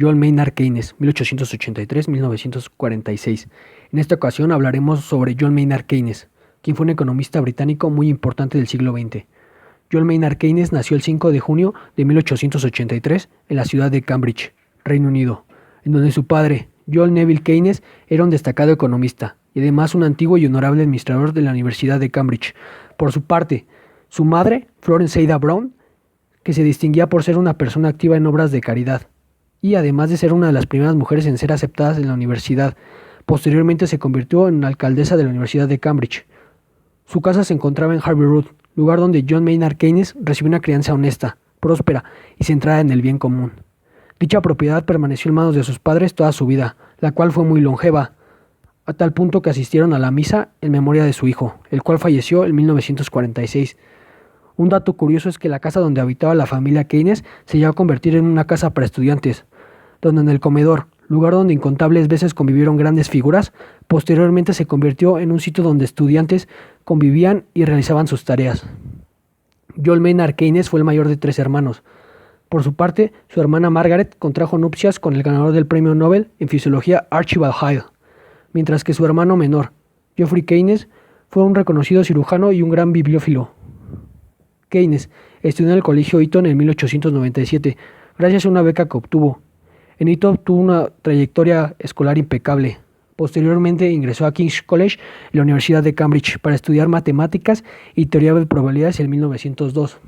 John Maynard Keynes, 1883-1946. En esta ocasión hablaremos sobre John Maynard Keynes, quien fue un economista británico muy importante del siglo XX. John Maynard Keynes nació el 5 de junio de 1883 en la ciudad de Cambridge, Reino Unido, en donde su padre, John Neville Keynes, era un destacado economista y además un antiguo y honorable administrador de la Universidad de Cambridge. Por su parte, su madre, Florence Ada Brown, que se distinguía por ser una persona activa en obras de caridad y además de ser una de las primeras mujeres en ser aceptadas en la universidad. Posteriormente se convirtió en alcaldesa de la Universidad de Cambridge. Su casa se encontraba en Harvey Road, lugar donde John Maynard Keynes recibió una crianza honesta, próspera y centrada en el bien común. Dicha propiedad permaneció en manos de sus padres toda su vida, la cual fue muy longeva, a tal punto que asistieron a la misa en memoria de su hijo, el cual falleció en 1946. Un dato curioso es que la casa donde habitaba la familia Keynes se llegó a convertir en una casa para estudiantes, donde en el comedor, lugar donde incontables veces convivieron grandes figuras, posteriormente se convirtió en un sitio donde estudiantes convivían y realizaban sus tareas. John Maynard Keynes fue el mayor de 3 hermanos. Por su parte, su hermana Margaret contrajo nupcias con el ganador del premio Nobel en Fisiología Archibald Hyde, mientras que su hermano menor, Geoffrey Keynes, fue un reconocido cirujano y un gran bibliófilo. Keynes estudió en el Colegio Eton en 1897, gracias a una beca que obtuvo. En Eton tuvo una trayectoria escolar impecable. Posteriormente ingresó a King's College, en la Universidad de Cambridge, para estudiar matemáticas y teoría de probabilidades en 1902.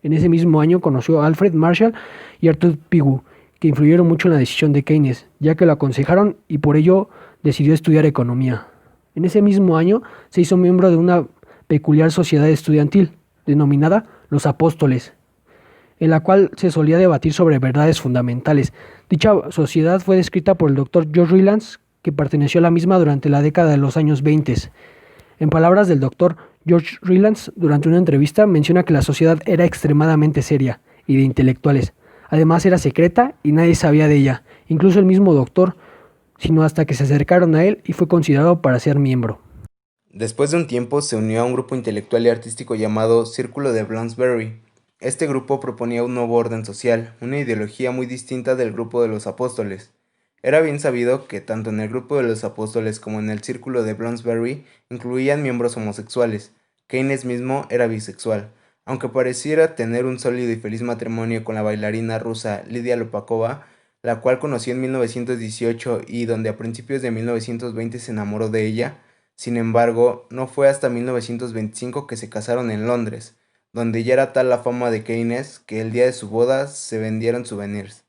En ese mismo año conoció a Alfred Marshall y Arthur Pigou, que influyeron mucho en la decisión de Keynes, ya que lo aconsejaron y por ello decidió estudiar economía. En ese mismo año se hizo miembro de una peculiar sociedad estudiantil, denominada Los Apóstoles, en la cual se solía debatir sobre verdades fundamentales. Dicha sociedad fue descrita por el Dr. George Rylands, que perteneció a la misma durante la década de los años 20. En palabras del Dr. George Rylands, durante una entrevista menciona que la sociedad era extremadamente seria y de intelectuales. Además era secreta y nadie sabía de ella, incluso el mismo doctor, sino hasta que se acercaron a él y fue considerado para ser miembro. Después de un tiempo se unió a un grupo intelectual y artístico llamado Círculo de Bloomsbury. Este grupo proponía un nuevo orden social, una ideología muy distinta del grupo de los apóstoles. Era bien sabido que tanto en el grupo de los apóstoles como en el Círculo de Bloomsbury incluían miembros homosexuales. Keynes mismo era bisexual. Aunque pareciera tener un sólido y feliz matrimonio con la bailarina rusa Lidia Lopakova, la cual conoció en 1918 y donde a principios de 1920 se enamoró de ella. Sin embargo, no fue hasta 1925 que se casaron en Londres, donde ya era tal la fama de Keynes que el día de su boda se vendieron souvenirs.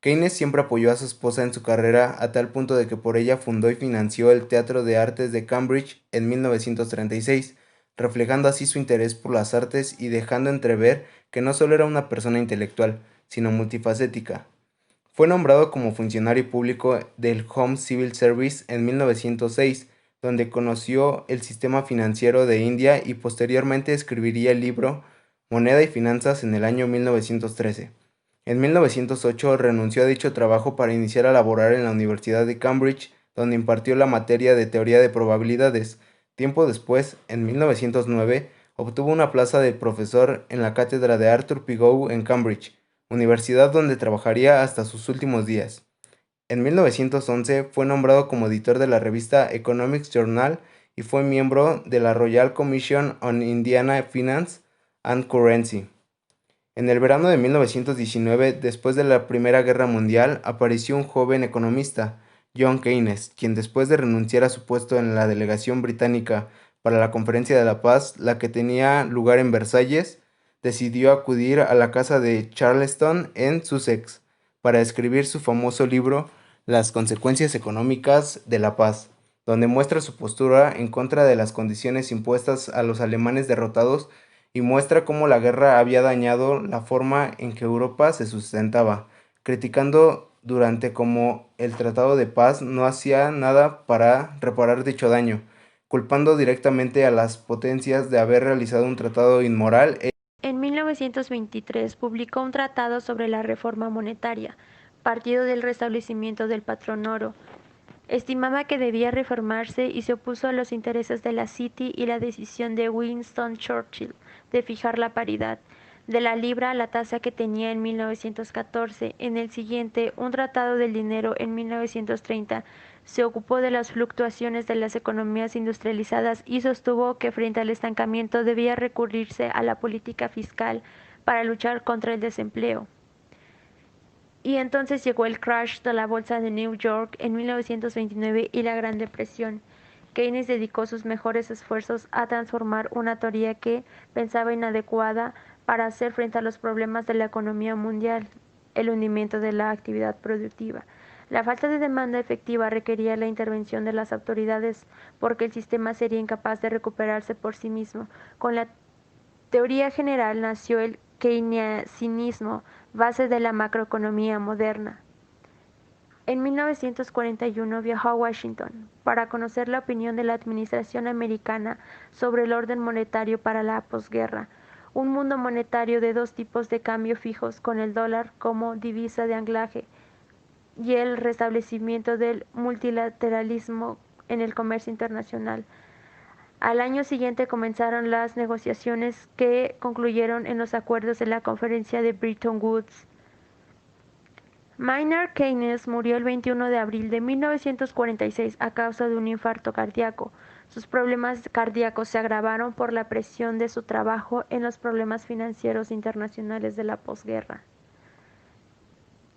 Keynes siempre apoyó a su esposa en su carrera a tal punto de que por ella fundó y financió el Teatro de Artes de Cambridge en 1936, reflejando así su interés por las artes y dejando entrever que no solo era una persona intelectual, sino multifacética. Fue nombrado como funcionario público del Home Civil Service en 1906, donde conoció el sistema financiero de India y posteriormente escribiría el libro Moneda y Finanzas en el año 1913. En 1908 renunció a dicho trabajo para iniciar a laborar en la Universidad de Cambridge, donde impartió la materia de teoría de probabilidades. Tiempo después, en 1909, obtuvo una plaza de profesor en la cátedra de Arthur Pigou en Cambridge, universidad donde trabajaría hasta sus últimos días. En 1911 fue nombrado como editor de la revista Economics Journal y fue miembro de la Royal Commission on Indiana Finance and Currency. En el verano de 1919, después de la Primera Guerra Mundial, apareció un joven economista, John Keynes, quien después de renunciar a su puesto en la delegación británica para la Conferencia de la Paz, la que tenía lugar en Versalles, decidió acudir a la casa de Charleston en Sussex para escribir su famoso libro Las consecuencias económicas de la paz, donde muestra su postura en contra de las condiciones impuestas a los alemanes derrotados y muestra cómo la guerra había dañado la forma en que Europa se sustentaba, criticando durante cómo el Tratado de Paz no hacía nada para reparar dicho daño, culpando directamente a las potencias de haber realizado un tratado inmoral. En 1923 publicó un tratado sobre la reforma monetaria, partido del restablecimiento del patrón oro. Estimaba que debía reformarse y se opuso a los intereses de la City y la decisión de Winston Churchill de fijar la paridad. de la libra a la tasa que tenía en 1914. En el siguiente, un tratado del dinero en 1930, se ocupó de las fluctuaciones de las economías industrializadas y sostuvo que frente al estancamiento debía recurrirse a la política fiscal para luchar contra el desempleo. Y entonces llegó el crash de la bolsa de New York en 1929 y la Gran Depresión. Keynes dedicó sus mejores esfuerzos a transformar una teoría que pensaba inadecuada para hacer frente a los problemas de la economía mundial, el hundimiento de la actividad productiva. La falta de demanda efectiva requería la intervención de las autoridades porque el sistema sería incapaz de recuperarse por sí mismo. Con la teoría general nació el keynesianismo, base de la macroeconomía moderna. En 1941 viajó a Washington para conocer la opinión de la administración americana sobre el orden monetario para la posguerra, un mundo monetario de dos tipos de cambio fijos con el dólar como divisa de anclaje y el restablecimiento del multilateralismo en el comercio internacional. Al año siguiente comenzaron las negociaciones que concluyeron en los acuerdos de la conferencia de Bretton Woods. Maynard Keynes murió el 21 de abril de 1946 a causa de un infarto cardíaco. Sus problemas cardíacos se agravaron por la presión de su trabajo en los problemas financieros internacionales de la posguerra.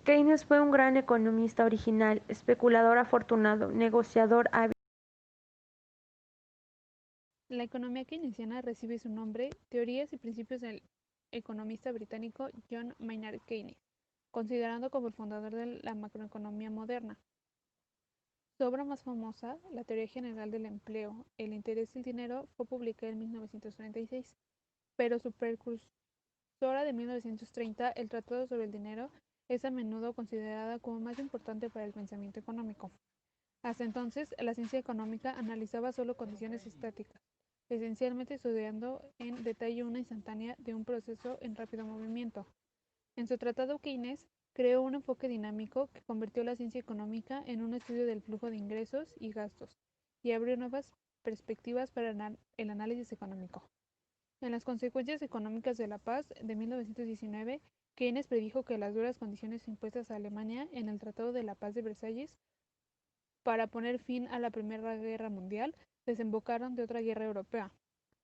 Keynes fue un gran economista original, especulador afortunado, negociador hábil. La economía keynesiana recibe su nombre Teorías y principios del economista británico John Maynard Keynes, considerado como el fundador de la macroeconomía moderna. Su obra más famosa, la Teoría General del Empleo, el interés del dinero, fue publicada en 1936, pero su precursora de 1930, el Tratado sobre el Dinero, es a menudo considerada como más importante para el pensamiento económico. Hasta entonces, la ciencia económica analizaba solo condiciones estáticas, esencialmente estudiando en detalle una instantánea de un proceso en rápido movimiento. En su tratado, Keynes creó un enfoque dinámico que convirtió la ciencia económica en un estudio del flujo de ingresos y gastos y abrió nuevas perspectivas para el análisis económico. En las consecuencias económicas de la paz de 1919, Keynes predijo que las duras condiciones impuestas a Alemania en el Tratado de la Paz de Versalles para poner fin a la Primera Guerra Mundial desembocaron de otra guerra europea.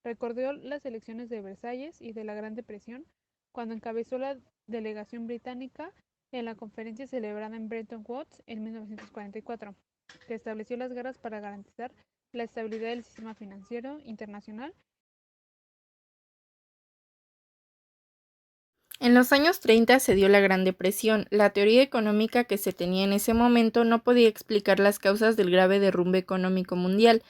Recordó las elecciones de Versalles y de la Gran Depresión cuando encabezó la delegación británica en la conferencia celebrada en Bretton Woods en 1944, que estableció las guerras para garantizar la estabilidad del sistema financiero internacional. En los años 30 se dio la Gran Depresión. La teoría económica que se tenía en ese momento no podía explicar las causas del grave derrumbe económico mundial,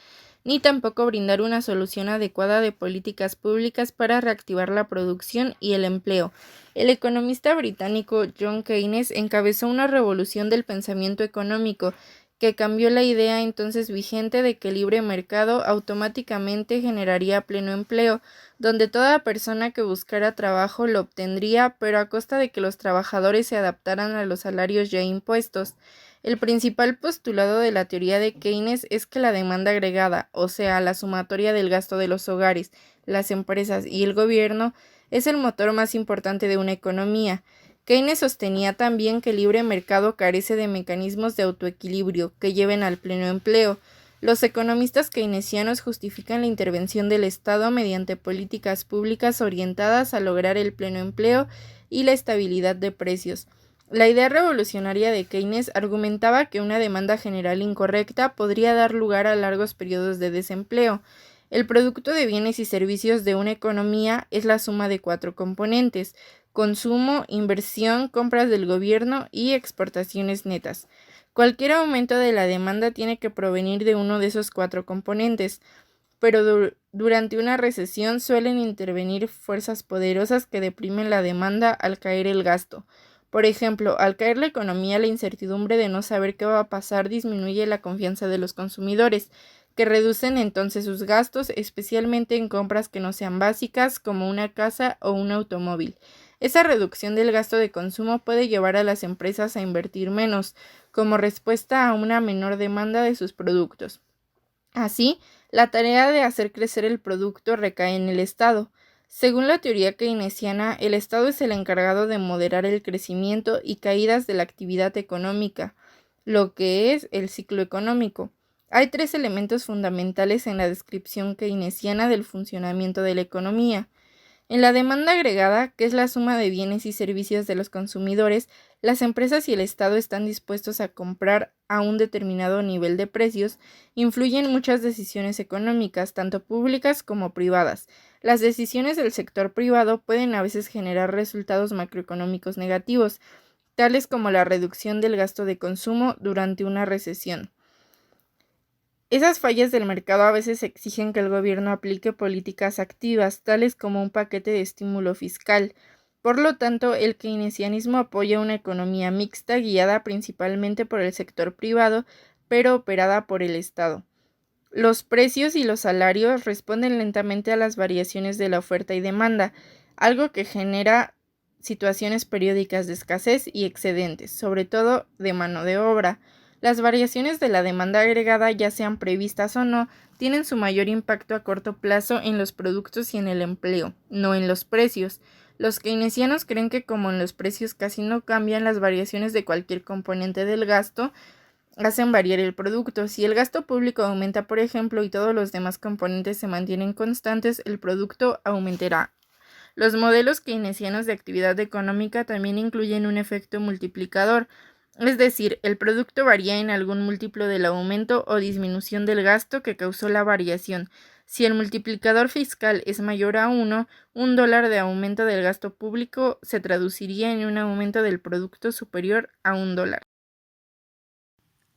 ni tampoco brindar una solución adecuada de políticas públicas para reactivar la producción y el empleo. El economista británico John Keynes encabezó una revolución del pensamiento económico que cambió la idea entonces vigente de que el libre mercado automáticamente generaría pleno empleo, donde toda persona que buscara trabajo lo obtendría, pero a costa de que los trabajadores se adaptaran a los salarios ya impuestos. El principal postulado de la teoría de Keynes es que la demanda agregada, o sea, la sumatoria del gasto de los hogares, las empresas y el gobierno, es el motor más importante de una economía. Keynes sostenía también que el libre mercado carece de mecanismos de autoequilibrio que lleven al pleno empleo. Los economistas keynesianos justifican la intervención del Estado mediante políticas públicas orientadas a lograr el pleno empleo y la estabilidad de precios. La idea revolucionaria de Keynes argumentaba que una demanda general incorrecta podría dar lugar a largos periodos de desempleo. El producto de bienes y servicios de una economía es la suma de 4 componentes: consumo, inversión, compras del gobierno y exportaciones netas. Cualquier aumento de la demanda tiene que provenir de uno de esos 4 componentes, pero durante una recesión suelen intervenir fuerzas poderosas que deprimen la demanda al caer el gasto. Por ejemplo, al caer la economía, la incertidumbre de no saber qué va a pasar disminuye la confianza de los consumidores, que reducen entonces sus gastos, especialmente en compras que no sean básicas, como una casa o un automóvil. Esa reducción del gasto de consumo puede llevar a las empresas a invertir menos, como respuesta a una menor demanda de sus productos. Así, la tarea de hacer crecer el producto recae en el Estado. Según la teoría keynesiana, el Estado es el encargado de moderar el crecimiento y caídas de la actividad económica, lo que es el ciclo económico. Hay tres elementos fundamentales en la descripción keynesiana del funcionamiento de la economía. En la demanda agregada, que es la suma de bienes y servicios de los consumidores, las empresas y el Estado están dispuestos a comprar a un determinado nivel de precios. Influyen muchas decisiones económicas, tanto públicas como privadas. Las decisiones del sector privado pueden a veces generar resultados macroeconómicos negativos, tales como la reducción del gasto de consumo durante una recesión. Esas fallas del mercado a veces exigen que el gobierno aplique políticas activas, tales como un paquete de estímulo fiscal. Por lo tanto, el keynesianismo apoya una economía mixta guiada principalmente por el sector privado, pero operada por el Estado. Los precios y los salarios responden lentamente a las variaciones de la oferta y demanda, algo que genera situaciones periódicas de escasez y excedentes, sobre todo de mano de obra. Las variaciones de la demanda agregada, ya sean previstas o no, tienen su mayor impacto a corto plazo en los productos y en el empleo, no en los precios. Los keynesianos creen que como en los precios casi no cambian, las variaciones de cualquier componente del gasto hacen variar el producto. Si el gasto público aumenta, por ejemplo, y todos los demás componentes se mantienen constantes, el producto aumentará. Los modelos keynesianos de actividad económica también incluyen un efecto multiplicador, es decir, el producto varía en algún múltiplo del aumento o disminución del gasto que causó la variación. Si el multiplicador fiscal es mayor a 1, $1 de aumento del gasto público se traduciría en un aumento del producto superior a $1.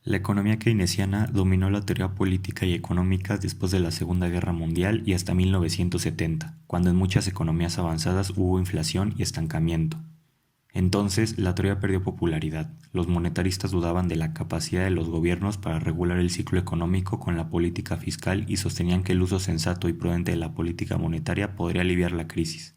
La economía keynesiana dominó la teoría política y económica después de la Segunda Guerra Mundial y hasta 1970, cuando en muchas economías avanzadas hubo inflación y estancamiento. Entonces, la teoría perdió popularidad. Los monetaristas dudaban de la capacidad de los gobiernos para regular el ciclo económico con la política fiscal y sostenían que el uso sensato y prudente de la política monetaria podría aliviar la crisis.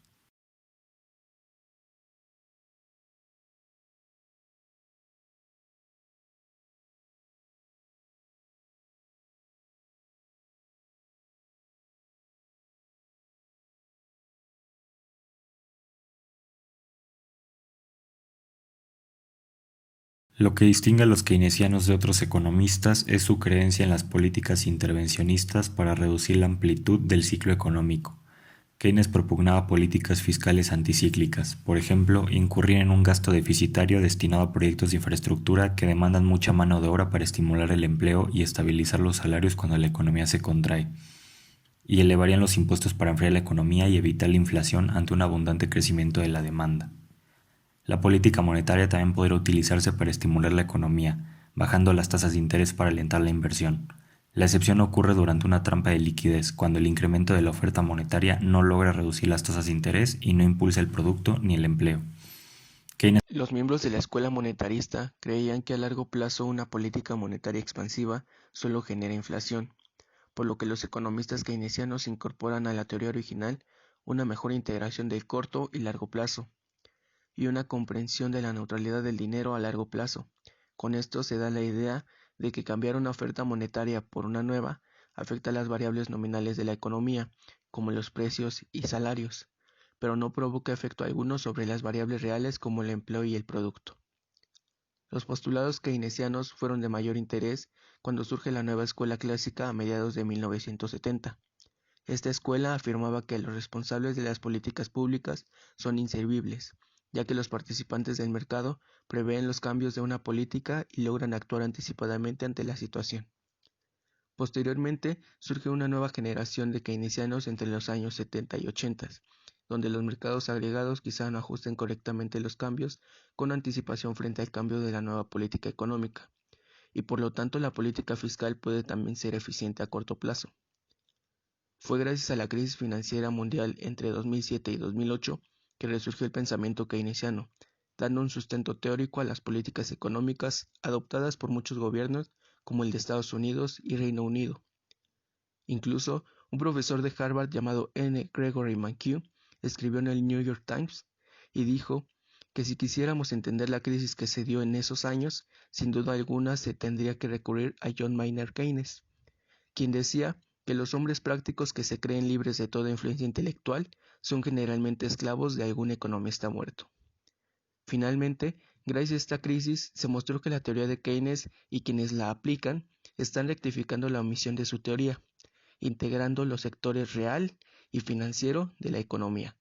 Lo que distingue a los keynesianos de otros economistas es su creencia en las políticas intervencionistas para reducir la amplitud del ciclo económico. Keynes propugnaba políticas fiscales anticíclicas, por ejemplo, incurrir en un gasto deficitario destinado a proyectos de infraestructura que demandan mucha mano de obra para estimular el empleo y estabilizar los salarios cuando la economía se contrae, y elevarían los impuestos para enfriar la economía y evitar la inflación ante un abundante crecimiento de la demanda. La política monetaria también podrá utilizarse para estimular la economía, bajando las tasas de interés para alentar la inversión. La excepción ocurre durante una trampa de liquidez, cuando el incremento de la oferta monetaria no logra reducir las tasas de interés y no impulsa el producto ni el empleo. Los miembros de la escuela monetarista creían que a largo plazo una política monetaria expansiva solo genera inflación, por lo que los economistas keynesianos incorporan a la teoría original una mejor integración del corto y largo plazo, y una comprensión de la neutralidad del dinero a largo plazo. Con esto se da la idea de que cambiar una oferta monetaria por una nueva afecta las variables nominales de la economía, como los precios y salarios, pero no provoca efecto alguno sobre las variables reales como el empleo y el producto. Los postulados keynesianos fueron de mayor interés cuando surge la nueva escuela clásica a mediados de 1970. Esta escuela afirmaba que los responsables de las políticas públicas son inservibles, ya que los participantes del mercado prevén los cambios de una política y logran actuar anticipadamente ante la situación. Posteriormente, surge una nueva generación de keynesianos entre los años 70 y 80, donde los mercados agregados quizá no ajusten correctamente los cambios con anticipación frente al cambio de la nueva política económica, y por lo tanto la política fiscal puede también ser eficiente a corto plazo. Fue gracias a la crisis financiera mundial entre 2007 y 2008 que resurgió el pensamiento keynesiano, dando un sustento teórico a las políticas económicas adoptadas por muchos gobiernos como el de Estados Unidos y Reino Unido. Incluso, un profesor de Harvard llamado N. Gregory Mankiw escribió en el New York Times y dijo que si quisiéramos entender la crisis que se dio en esos años, sin duda alguna se tendría que recurrir a John Maynard Keynes, quien decía que los hombres prácticos que se creen libres de toda influencia intelectual son generalmente esclavos de algún economista muerto. Finalmente, gracias a esta crisis, se mostró que la teoría de Keynes y quienes la aplican están rectificando la omisión de su teoría, integrando los sectores real y financiero de la economía,